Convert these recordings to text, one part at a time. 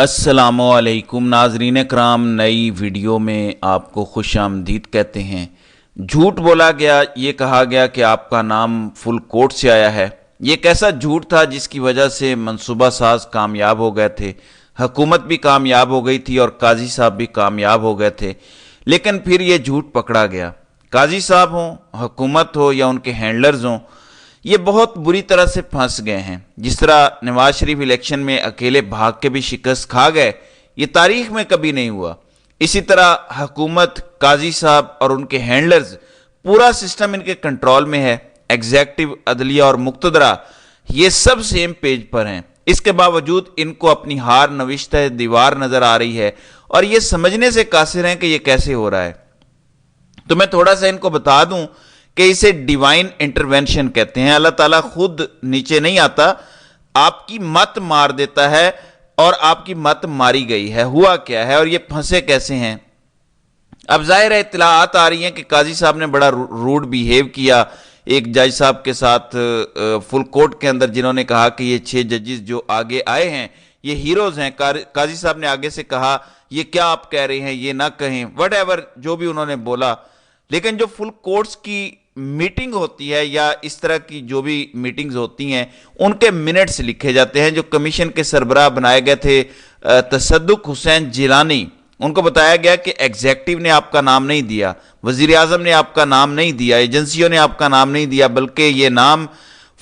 السلام علیکم ناظرین کرام، نئی ویڈیو میں آپ کو خوش آمدید کہتے ہیں۔ جھوٹ بولا گیا، یہ کہا گیا کہ آپ کا نام فل کوٹ سے آیا ہے۔ یہ ایک ایسا جھوٹ تھا جس کی وجہ سے منصوبہ ساز کامیاب ہو گئے تھے، حکومت بھی کامیاب ہو گئی تھی اور قاضی صاحب بھی کامیاب ہو گئے تھے، لیکن پھر یہ جھوٹ پکڑا گیا۔ قاضی صاحب ہوں، حکومت ہو یا ان کے ہینڈلرز ہوں، یہ بہت بری طرح سے پھنس گئے ہیں۔ جس طرح نواز شریف الیکشن میں اکیلے بھاگ کے بھی شکست کھا گئے، یہ تاریخ میں کبھی نہیں ہوا، اسی طرح حکومت، قاضی صاحب اور ان کے ہینڈلرز، پورا سسٹم ان کے کنٹرول میں ہے۔ ایگزیکٹو، عدلیہ اور مقتدرہ یہ سب سیم پیج پر ہیں، اس کے باوجود ان کو اپنی ہار نوشتہ دیوار نظر آ رہی ہے اور یہ سمجھنے سے قاصر ہیں کہ یہ کیسے ہو رہا ہے۔ تو میں تھوڑا سا ان کو بتا دوں کہ اسے ڈیوائن انٹرونشن کہتے ہیں۔ اللہ تعالیٰ خود نیچے نہیں آتا، آپ کی مت مار دیتا ہے اور آپ کی مت ماری گئی ہے۔ ہوا کیا ہے اور یہ پھنسے کیسے ہیں؟ اب ظاہر ہے اطلاعات آ رہی ہیں کہ قاضی صاحب نے بڑا روڈ بیہیو کیا ایک جج صاحب کے ساتھ فل کورٹ کے اندر، جنہوں نے کہا کہ یہ 6 ججز جو آگے آئے ہیں یہ ہیروز ہیں۔ قاضی صاحب نے آگے سے کہا یہ کیا آپ کہہ رہے ہیں، یہ نہ کہیں، وٹ ایور جو بھی انہوں نے بولا۔ لیکن جو فل کورٹس کی میٹنگ ہوتی ہے یا اس طرح کی جو بھی میٹنگز ہوتی ہیں، ان کے منٹس لکھے جاتے ہیں۔ جو کمیشن کے سربراہ بنائے گئے تھے تصدق حسین جیلانی، ان کو بتایا گیا کہ ایگزیکٹو نے آپ کا نام نہیں دیا، وزیر اعظم نے آپ کا نام نہیں دیا، ایجنسیوں نے آپ کا نام نہیں دیا، بلکہ یہ نام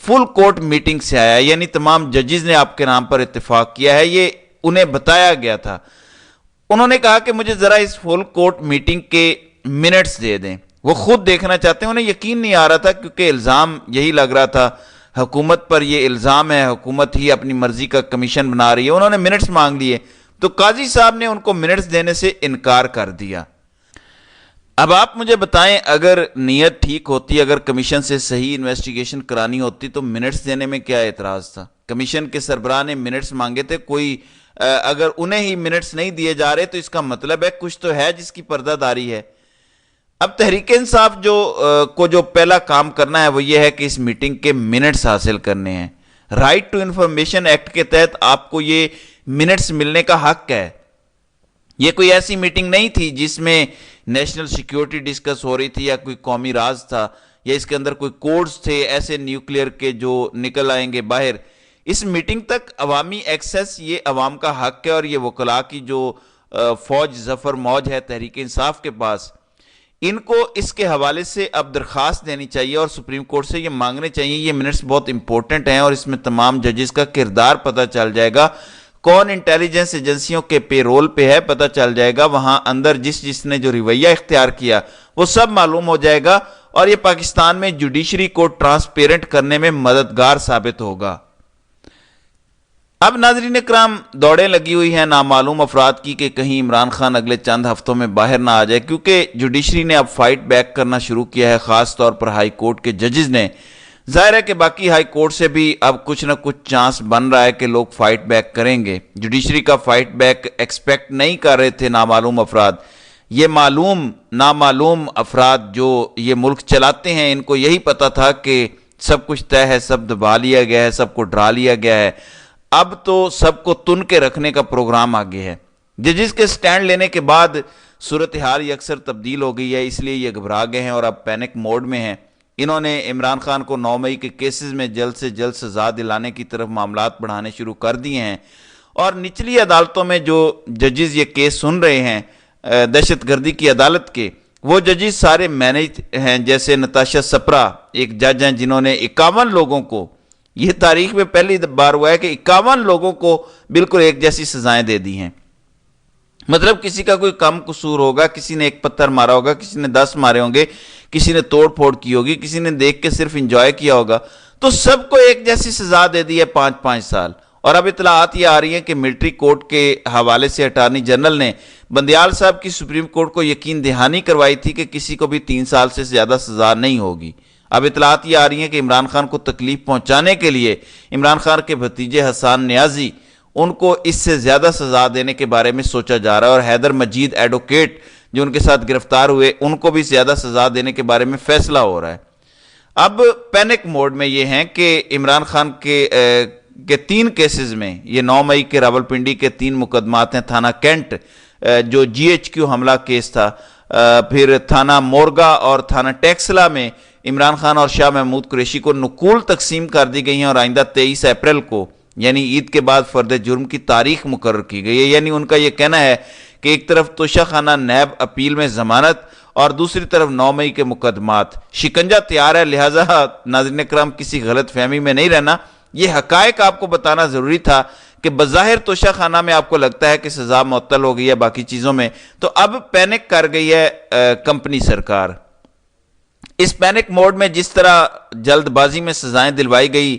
فل کورٹ میٹنگ سے آیا ہے، یعنی تمام ججز نے آپ کے نام پر اتفاق کیا ہے، یہ انہیں بتایا گیا تھا۔ انہوں نے کہا کہ مجھے ذرا اس فل کورٹ میٹنگ کے منٹس دے دیں، وہ خود دیکھنا چاہتے ہیں۔ انہیں یقین نہیں آ رہا تھا کیونکہ الزام یہی لگ رہا تھا، حکومت پر یہ الزام ہے، حکومت ہی اپنی مرضی کا کمیشن بنا رہی ہے۔ انہوں نے منٹس مانگ لیے تو قاضی صاحب نے ان کو منٹس دینے سے انکار کر دیا۔ اب آپ مجھے بتائیں، اگر نیت ٹھیک ہوتی، اگر کمیشن سے صحیح انویسٹیگیشن کرانی ہوتی تو منٹس دینے میں کیا اعتراض تھا؟ کمیشن کے سربراہ نے منٹس مانگے تھے، کوئی اگر انہیں ہی منٹس نہیں دیے جا رہے تو اس کا مطلب ہے کچھ تو ہے جس کی پردہ داری ہے۔ اب تحریک انصاف جو پہلا کام کرنا ہے وہ یہ ہے کہ اس میٹنگ کے منٹس حاصل کرنے ہیں۔ رائٹ ٹو انفارمیشن ایکٹ کے تحت آپ کو یہ منٹس ملنے کا حق ہے۔ یہ کوئی ایسی میٹنگ نہیں تھی جس میں نیشنل سیکیورٹی ڈسکس ہو رہی تھی یا کوئی قومی راز تھا یا اس کے اندر کوئی کوڈز تھے ایسے نیوکلیئر کے جو نکل آئیں گے باہر۔ اس میٹنگ تک عوامی ایکسیس یہ عوام کا حق ہے، اور یہ وکلاء کی جو فوج ظفر موج ہے تحریک انصاف کے پاس، ان کو اس کے حوالے سے اب درخواست دینی چاہیے اور سپریم کورٹ سے یہ مانگنے چاہیے۔ یہ منٹس بہت امپورٹنٹ ہیں اور اس میں تمام ججز کا کردار پتہ چل جائے گا، کون انٹیلیجنس ایجنسیوں کے پے رول پہ ہے پتہ چل جائے گا، وہاں اندر جس نے جو رویہ اختیار کیا وہ سب معلوم ہو جائے گا، اور یہ پاکستان میں جوڈیشری کو ٹرانسپیرنٹ کرنے میں مددگار ثابت ہوگا۔ اب ناظرین اکرام، دوڑیں لگی ہوئی ہیں نامعلوم افراد کی کہ کہیں عمران خان اگلے چند ہفتوں میں باہر نہ آ جائے، کیونکہ جوڈیشری نے اب فائٹ بیک کرنا شروع کیا ہے، خاص طور پر ہائی کورٹ کے ججز نے۔ ظاہر ہے کہ باقی ہائی کورٹ سے بھی اب کچھ نہ کچھ چانس بن رہا ہے کہ لوگ فائٹ بیک کریں گے۔ جوڈیشری کا فائٹ بیک ایکسپیکٹ نہیں کر رہے تھے نامعلوم افراد۔ یہ نامعلوم افراد جو یہ ملک چلاتے ہیں، ان کو یہی پتا تھا کہ سب کچھ طے ہے، سب دبا لیا گیا ہے، سب کو ڈرا لیا گیا ہے، اب تو سب کو تن کے رکھنے کا پروگرام آگے ہے۔ ججز کے سٹینڈ لینے کے بعد صورتحال یہ اکثر تبدیل ہو گئی ہے، اس لیے یہ گھبرا گئے ہیں اور اب پینک موڈ میں ہیں۔ انہوں نے عمران خان کو 9 مئی کے کیسز میں جلد سے جلد سزا دلانے کی طرف معاملات بڑھانے شروع کر دیے ہیں، اور نچلی عدالتوں میں جو ججز یہ کیس سن رہے ہیں دہشت گردی کی عدالت کے، وہ ججز سارے مینج ہیں۔ جیسے نتاشا سپرا ایک جج ہیں جنہوں نے 51 لوگوں کو، یہ تاریخ میں پہلی بار ہوا ہے کہ 51 لوگوں کو بالکل ایک جیسی سزائیں دے دی ہیں۔ مطلب کسی کا کوئی کم قصور ہوگا، کسی نے 1 پتھر مارا ہوگا، کسی نے 10 مارے ہوں گے، کسی نے توڑ پھوڑ کی ہوگی، کسی نے دیکھ کے صرف انجوائے کیا ہوگا، تو سب کو ایک جیسی سزا دے دی ہے 5-5 سال۔ اور اب اطلاعات یہ آ رہی ہیں کہ ملٹری کورٹ کے حوالے سے اٹارنی جنرل نے بندیال صاحب کی سپریم کورٹ کو یقین دہانی کروائی تھی کہ کسی کو بھی 3 سال سے زیادہ سزا نہیں ہوگی۔ اب اطلاعات یہ آ رہی ہیں کہ عمران خان کو تکلیف پہنچانے کے لیے عمران خان کے بھتیجے حسان نیازی، ان کو اس سے زیادہ سزا دینے کے بارے میں سوچا جا رہا ہے، اور حیدر مجید ایڈوکیٹ جو ان کے ساتھ گرفتار ہوئے، ان کو بھی زیادہ سزا دینے کے بارے میں فیصلہ ہو رہا ہے۔ اب پینک موڈ میں یہ ہیں کہ عمران خان کے کے 3 کیسز میں، یہ 9 مئی کے راولپنڈی کے 3 مقدمات ہیں، تھانہ کینٹ جو GHQ حملہ کیس تھا، پھر تھانہ مورگا اور تھانہ ٹیکسلا میں عمران خان اور شاہ محمود قریشی کو نقول تقسیم کر دی گئی ہیں اور آئندہ 23 اپریل کو یعنی عید کے بعد فرد جرم کی تاریخ مقرر کی گئی ہے۔ یعنی ان کا یہ کہنا ہے کہ ایک طرف توشہ خانہ نیب اپیل میں ضمانت اور دوسری طرف 9 مئی کے مقدمات، شکنجہ تیار ہے، لہٰذا ناظرین کرام کسی غلط فہمی میں نہیں رہنا، یہ حقائق آپ کو بتانا ضروری تھا کہ بظاہر توشہ خانہ میں آپ کو لگتا ہے کہ سزا معطل ہو گئی ہے باقی چیزوں میں، تو اب پینک کر گئی ہے کمپنی سرکار۔ اس پینک موڈ میں جس طرح جلد بازی میں سزائیں دلوائی گئی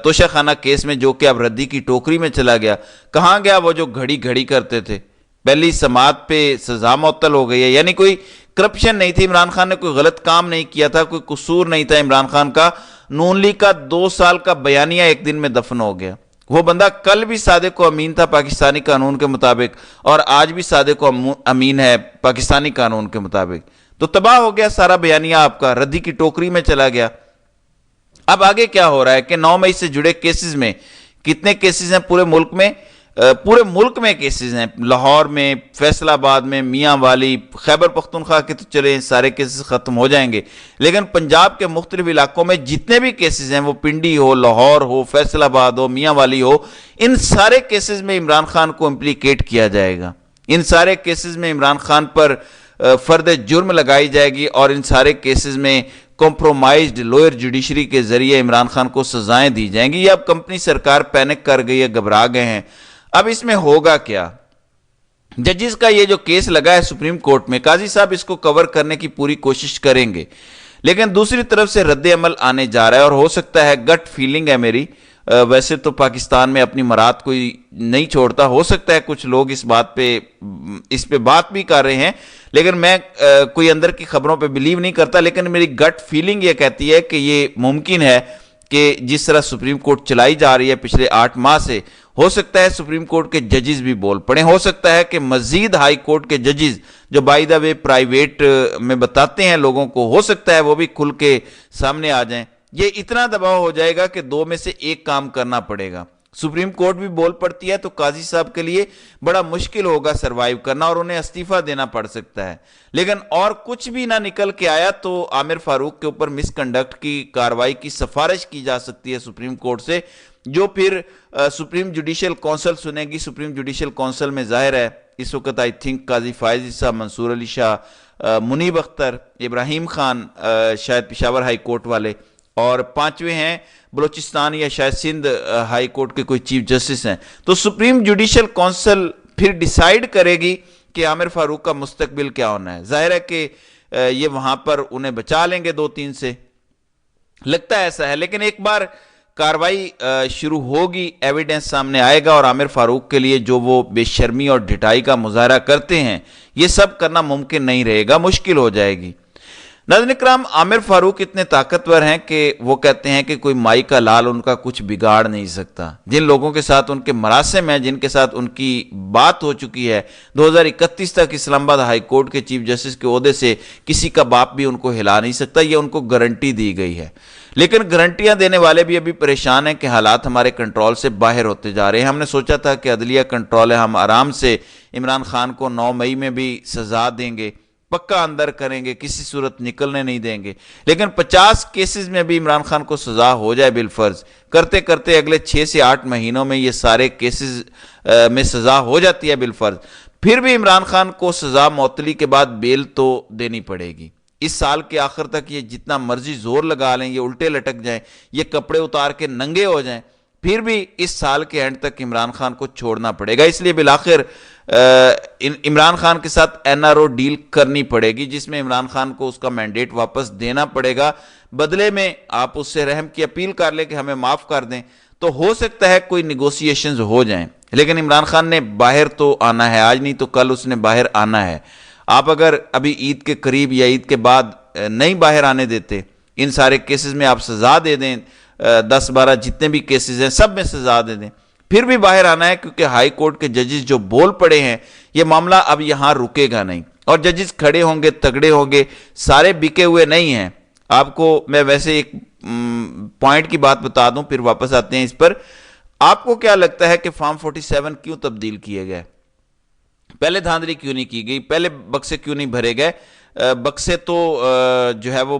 توشہ خانہ کیس میں، جو کہ اب ردی کی ٹوکری میں چلا گیا، کہاں گیا وہ جو گھڑی گھڑی کرتے تھے؟ پہلی سماعت پہ سزا معطل ہو گئی ہے، یعنی کوئی کرپشن نہیں تھی، عمران خان نے کوئی غلط کام نہیں کیا تھا، کوئی قصور نہیں تھا عمران خان کا، نون لیگ کا 2 سال کا بیانیہ ایک دن میں دفن ہو گیا۔ وہ بندہ کل بھی صادق و امین تھا پاکستانی قانون کے مطابق اور آج بھی صادق و امین ہے پاکستانی قانون کے مطابق، تو تباہ ہو گیا سارا بیانیہ آپ کا، ردی کی ٹوکری میں چلا گیا۔ اب آگے کیا ہو رہا ہے کہ 9 مئی سے جڑے کیسز میں کتنے کیسز ہیں پورے ملک میں؟ پورے ملک میں کیسز ہیں، لاہور میں، فیصل آباد میں، میاں والی، خیبر پختونخوا کے تو چلے سارے کیسز ختم ہو جائیں گے، لیکن پنجاب کے مختلف علاقوں میں جتنے بھی کیسز ہیں، وہ پنڈی ہو، لاہور ہو، فیصل آباد ہو، میاں والی ہو، ان سارے کیسز میں عمران خان کو امپلیکیٹ کیا جائے گا، ان سارے کیسز میں عمران خان پر فرد جرم لگائی جائے گی اور ان سارے کیسز میں کمپرومائزڈ لوئر جوڈیشری کے ذریعے عمران خان کو سزائیں دی جائیں گی۔ یہ اب کمپنی سرکار پینک کر گئی ہے، گھبرا گئے ہیں۔ اب اس میں ہوگا کیا؟ ججز کا یہ جو کیس لگا ہے سپریم کورٹ میں، قاضی صاحب اس کو کور کرنے کی پوری کوشش کریں گے، لیکن دوسری طرف سے رد عمل آنے جا رہا ہے اور ہو سکتا ہے، گٹ فیلنگ ہے میری، ویسے تو پاکستان میں اپنی مراد کوئی نہیں چھوڑتا، ہو سکتا ہے کچھ لوگ اس پہ بات بھی کر رہے ہیں، لیکن میں کوئی اندر کی خبروں پہ بلیو نہیں کرتا، لیکن میری گٹ فیلنگ یہ کہتی ہے کہ یہ ممکن ہے کہ جس طرح سپریم کورٹ چلائی جا رہی ہے پچھلے 8 ماہ سے، ہو سکتا ہے سپریم کورٹ کے ججز بھی بول پڑیں، ہو سکتا ہے کہ مزید ہائی کورٹ کے ججز جو بائی دا وے پرائیویٹ میں بتاتے ہیں لوگوں کو، ہو سکتا ہے وہ بھی کھل کے سامنے آ جائیں۔ یہ اتنا دباؤ ہو جائے گا کہ 2 میں سے 1 کام کرنا پڑے گا، سپریم کورٹ بھی بول پڑتی ہے تو قاضی صاحب کے لیے بڑا مشکل ہوگا سروائیو کرنا اور انہیں استعفیٰ دینا پڑ سکتا ہے، لیکن اور کچھ بھی نہ نکل کے آیا تو عامر فاروق کے اوپر مس کنڈکٹ کی کارروائی کی سفارش کی جا سکتی ہے سپریم کورٹ سے، جو پھر سپریم جوڈیشل کونسل سنے گی۔ سپریم جوڈیشل کونسل میں ظاہر ہے اس وقت آئی تھنک قاضی فائز عیسیٰ، منصور علی شاہ، منیب اختر، ابراہیم خان، شاید پشاور ہائی کورٹ والے، اور 5ویں ہیں بلوچستان یا شاید سندھ ہائی کورٹ کے کوئی چیف جسٹس ہیں، تو سپریم جوڈیشل کونسل پھر ڈیسائیڈ کرے گی کہ عامر فاروق کا مستقبل کیا ہونا ہے۔ ظاہر ہے کہ یہ وہاں پر انہیں بچا لیں گے 2-3 سے، لگتا ہے ایسا ہے، لیکن ایک بار کاروائی شروع ہوگی، ایویڈنس سامنے آئے گا اور عامر فاروق کے لیے جو وہ بے شرمی اور ڈھٹائی کا مظاہرہ کرتے ہیں یہ سب کرنا ممکن نہیں رہے گا، مشکل ہو جائے گی۔ ناظرین اکرام، عامر فاروق اتنے طاقتور ہیں کہ وہ کہتے ہیں کہ کوئی مائی کا لال ان کا کچھ بگاڑ نہیں سکتا۔ جن لوگوں کے ساتھ ان کے مراسم ہیں، جن کے ساتھ ان کی بات ہو چکی ہے، 2031 تک اسلام آباد ہائی کورٹ کے چیف جسٹس کے عہدے سے کسی کا باپ بھی ان کو ہلا نہیں سکتا، یہ ان کو گارنٹی دی گئی ہے۔ لیکن گارنٹیاں دینے والے بھی ابھی پریشان ہیں کہ حالات ہمارے کنٹرول سے باہر ہوتے جا رہے ہیں۔ ہم نے سوچا تھا کہ عدلیہ کنٹرول ہے، ہم آرام سے عمران خان کو 9 مئی میں بھی سزا دیں گے، پکا اندر کریں گے، کسی صورت نکلنے نہیں دیں گے، لیکن 50 کیسز میں بھی عمران خان کو سزا ہو جائے بالفرض، کرتے کرتے اگلے 6 سے 8 مہینوں میں یہ سارے کیسز میں سزا ہو جاتی ہے بالفرض، پھر بھی عمران خان کو سزا معطلی کے بعد بیل تو دینی پڑے گی۔ اس سال کے آخر تک یہ جتنا مرضی زور لگا لیں، یہ الٹے لٹک جائیں، یہ کپڑے اتار کے ننگے ہو جائیں، پھر بھی اس سال کے اینڈ تک عمران خان کو چھوڑنا پڑے گا۔ اس لیے بالآخر عمران خان کے ساتھ NRO ڈیل کرنی پڑے گی، جس میں عمران خان کو اس کا مینڈیٹ واپس دینا پڑے گا، بدلے میں آپ اس سے رحم کی اپیل کر لیں کہ ہمیں معاف کر دیں، تو ہو سکتا ہے کوئی نیگوسیشنز ہو جائیں۔ لیکن عمران خان نے باہر تو آنا ہے، آج نہیں تو کل اس نے باہر آنا ہے۔ آپ اگر ابھی عید کے قریب یا عید کے بعد نہیں باہر آنے دیتے، ان سارے کیسز میں آپ سزا دے دیں، 10-12 جتنے بھی کیسز ہیں سب میں سزا دے دیں، پھر بھی باہر آنا ہے، کیونکہ ہائی کورٹ کے ججز جو بول پڑے ہیں یہ معاملہ اب یہاں رکے گا نہیں، اور ججز کھڑے ہوں گے، تگڑے ہوں گے، سارے بکے ہوئے نہیں ہیں۔ آپ کو میں ویسے ایک پوائنٹ کی بات بتا دوں، پھر واپس آتے ہیں اس پر۔ آپ کو کیا لگتا ہے کہ فارم 47 کیوں تبدیل کیے گئے؟ پہلے دھاندلی کیوں نہیں کی گئی؟ پہلے بکسے کیوں نہیں بھرے گئے؟ بکسے تو جو ہے وہ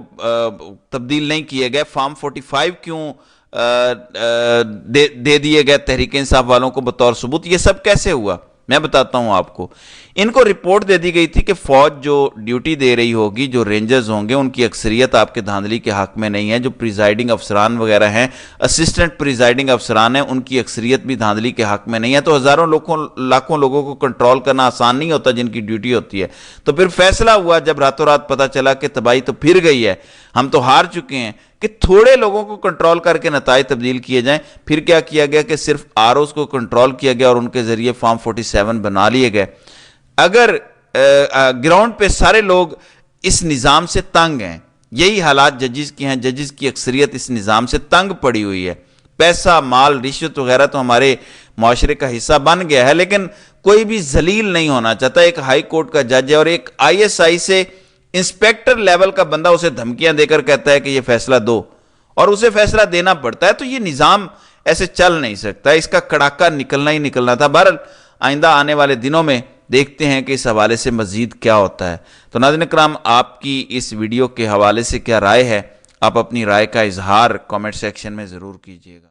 تبدیل نہیں کیے گئے، فارم 45 کیوں دے دیے گئے تحریک انصاف والوں کو بطور ثبوت؟ یہ سب کیسے ہوا؟ میں بتاتا ہوں آپ کو۔ ان کو رپورٹ دے دی گئی تھی کہ فوج جو ڈیوٹی دے رہی ہوگی، جو رینجرز ہوں گے، ان کی اکثریت آپ کے دھاندلی کے حق میں نہیں ہے۔ جو پریزائڈنگ افسران وغیرہ ہیں، اسسٹنٹ پریزائڈنگ افسران ہیں، ان کی اکثریت بھی دھاندلی کے حق میں نہیں ہے۔ تو ہزاروں لاکھوں لوگوں کو کنٹرول کرنا آسان نہیں ہوتا جن کی ڈیوٹی ہوتی ہے۔ تو پھر فیصلہ ہوا جب راتوں رات پتہ چلا کہ تباہی تو پھر گئی ہے، ہم تو ہار چکے ہیں، کہ تھوڑے لوگوں کو کنٹرول کر کے نتائج تبدیل کیے جائیں۔ پھر کیا کیا گیا کہ صرف آرઓز کو کنٹرول کیا گیا اور ان کے ذریعے فارم 47 بنا لیے گئے۔ اگر گراؤنڈ پہ سارے لوگ اس نظام سے تنگ ہیں، یہی حالات ججز کی ہیں، ججز کی اکثریت اس نظام سے تنگ پڑی ہوئی ہے، پیسہ مال رشوت وغیرہ تو ہمارے معاشرے کا حصہ بن گیا ہے، لیکن کوئی بھی ذلیل نہیں ہونا چاہتا۔ ایک ہائی کورٹ کا جج ہے اور ایک ISI سے انسپیکٹر لیول کا بندہ اسے دھمکیاں دے کر کہتا ہے کہ یہ فیصلہ دو، اور اسے فیصلہ دینا پڑتا ہے۔ تو یہ نظام ایسے چل نہیں سکتا، اس کا کڑاکا نکلنا ہی نکلنا تھا۔ بہرحال آئندہ آنے والے دنوں میں دیکھتے ہیں کہ اس حوالے سے مزید کیا ہوتا ہے۔ تو ناظرین کرام، آپ کی اس ویڈیو کے حوالے سے کیا رائے ہے؟ آپ اپنی رائے کا اظہار کامنٹ سیکشن میں ضرور کیجیے گا۔